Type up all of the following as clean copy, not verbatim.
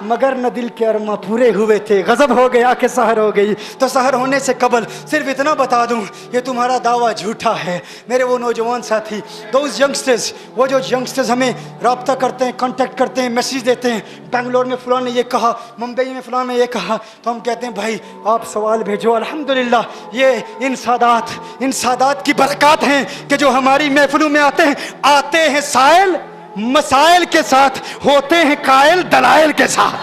मगर न दिल के अरमा पूरे हुए थे, गजब हो गया कि सहर हो गई। तो सहर होने से कबल सिर्फ इतना बता दूं, ये तुम्हारा दावा झूठा है। मेरे वो नौजवान साथी, दोज यंगस्टर्स, वो जो यंगस्टर्स हमें रब्ता करते हैं, कांटेक्ट करते हैं, मैसेज देते हैं, बेंगलोर में फलां ने ये कहा, मुंबई में फलां ने ये कहा, तो हम कहते हैं भाई आप सवाल भेजो। अल्हम्दुलिल्लाह ये इन सादात की बरकत हैं कि जो हमारी महफिलों में आते हैं साइल मसाइल के साथ, होते हैं कायल दलाइल के साथ,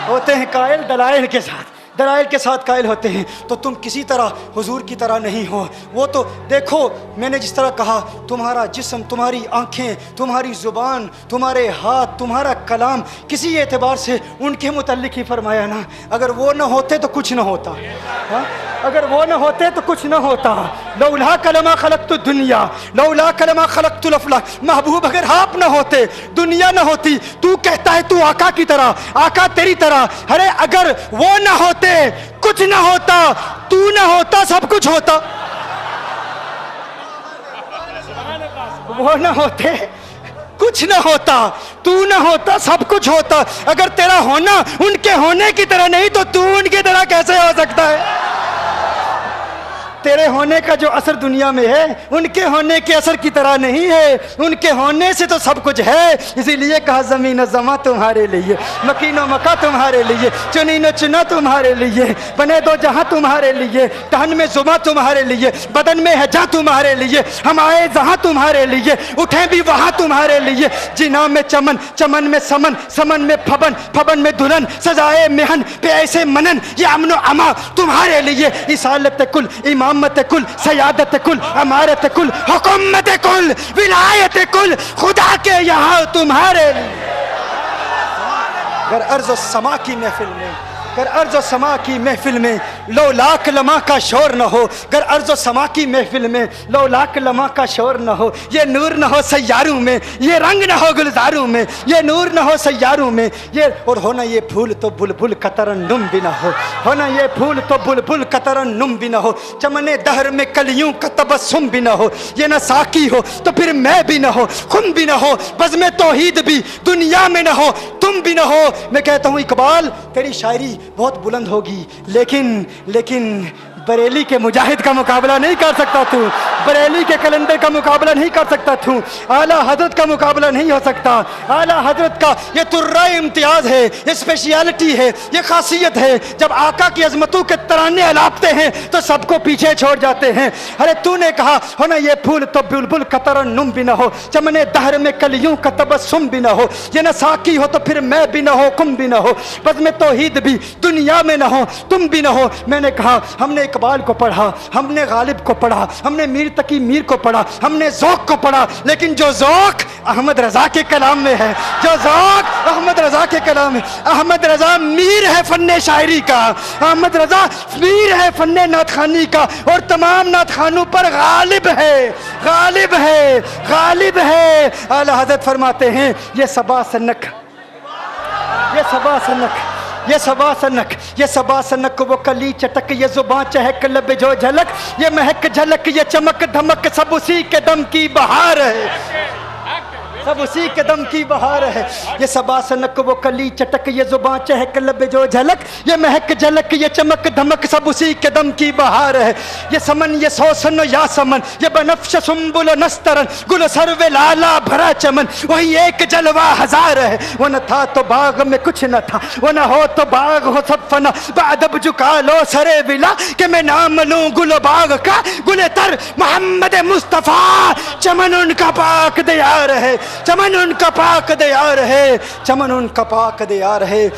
होते हैं कायल दलाइल के साथ, दलाइल के साथ कायल होते हैं। तो तुम किसी तरह हुजूर की तरह नहीं हो। वो तो देखो, मैंने जिस तरह कहा, तुम्हारा जिस्म, तुम्हारी आंखें, तुम्हारी ज़ुबान, तुम्हारे हाथ, तुम्हारा कलाम, किसी एतबार से उनके मुतल्लिक ही फरमाया ना, अगर वो ना होते तो कुछ ना होता। हाँ? अगर वो ना होते तो कुछ ना होता। लौला कलमा खलक़तु दुनिया, लौला कलमा खलक़तुल अफ़लाक। महबूब अगर आप ना होते, दुनिया ना होती। तू कहता है तू आका की तरह, आका तेरी तरह। अरे अगर वो ना होते कुछ ना होता, तू ना होता सब कुछ होता। वो ना होते कुछ ना होता, तू ना होता सब कुछ होता। अगर तेरा होना उनके होने की तरह नहीं तो तू उनकी तरह कैसे हो सकता है? तेरे होने का जो असर दुनिया में है उनके होने के असर की तरह नहीं है। उनके होने से तो सब कुछ है। इसीलिए कहा ज़मीन ज़मा तुम्हारे लिए, मकीनो मका तुम्हारे लिए, चुनी न चुना तुम्हारे लिए, बने दो जहां तुम्हारे लिए, तहन में जुमा तुम्हारे लिए, बदन में है जा तुम्हारे लिए, हम आए जहां तुम्हारे लिए, उठे भी वहां तुम्हारे लिए। जिना में चमन, चमन में समन, समन में फबन, फबन में दुल्हन, सजाए मेहन पे ऐसे मनन, ये अमनो अमा तुम्हारे लिए। इसालत कुल, इमामत कुल, सयादत कुल, अमारत कुल, हुकूमत कुल, विलायत कुल, खुदा के यहाँ तुम्हारे लिए। अगर अर्ज़ समा की महफिल में, अगर अर्ज़ समा की महफिल में लो लाख लम्हा का शोर न हो, अगर अर्ज़ समा की महफिल में लो लाख लम्हा का शोर न हो, ये नूर न हो सैयारों में, ये रंग न हो गुलजारों में, ये नूर न हो सैयारों में, ये और होना ये फूल तो बुलबुल का तरन्नुम भी न हो, होना ये फूल तो बुलबुल का तरन्नुम भी न हो, चमने दहर में कलियों का तबस्सुम भी न हो, ये न साकी हो तो फिर मैं भी न हो, खुम भी न हो, बज़्म तौहीद भी दुनिया में न हो, तुम भी न हो। मैं कहता हूँ इकबाल तेरी शायरी बहुत बुलंद होगी, लेकिन बरेली के मुजाहिद का मुकाबला नहीं कर सकता तू, बरेली के कलंदर का मुकाबला नहीं कर सकता तू, आला हजरत का मुकाबला नहीं हो सकता। आला हजरत का ये तुर्रा इम्तियाज है, ये स्पेशलिटी है, ये खासियत है। जब आका की अजमतों के तराने अलापते हैं तो सबको पीछे छोड़ जाते हैं। अरे तूने कहा हो ना ये फूल तो बुलबुल का तरन्नुम भी ना हो, चमने दहर में कलियों का तबस्सुम भी ना हो, ये न साकी हो तो फिर मैं भी ना हो, कुम भी ना हो, बज़्म तौहीद भी दुनिया में ना हो, तुम भी ना हो। मैंने कहा हमने इकबाल को पढ़ा, हमने गालिब को पढ़ा, हमने मीर तकी मीर को पढ़ा, हमने ज़ौक़ को पढ़ा, लेकिन जो ज़ौक़ अहमद रज़ा के कलाम में है, जो ज़ौक़ अहमद रज़ा के कलाम में, अहमद रज़ा मीर है फन्ने शायरी का, अहमद रज़ा मीर है फन्ने नातखानी का, और तमाम नातखानों पर गालिब है, गालिब है, गालिब है। आला हज़रत फरमाते हैं ये सबा सनक, ये सबा सनक, ये सबा सनक, ये सबा सनक, वो कली चटक, ये जुबां चहक, लब जो झलक, ये महक झलक, ये चमक धमक, सब उसी के दम की बहार है, सब उसी के दम की बहार है। ये सबा सनक, वो कली चटक, ये जुबां चहक, लब जो झलक, ये महक झलक, ये चमक धमक, सब उसी के दम की बहार है। ये समन, ये सोसन या समन, ये बनफ्श सुम्बुल नस्तरन, गुल सरवे लाला भरा चमन, वही एक जलवा हजार है। वो न था तो बाग में कुछ न था, वो न हो तो बाग हो सब फना, बादब झुका लो सरे विला कि मैं नाम लूं गुल बाग का, गुल तर मोहम्मद मुस्तफ़ा, चमन उनका पाक दियार है, चमन उनका पाक दियार है, चमन उनका पाक दियार है।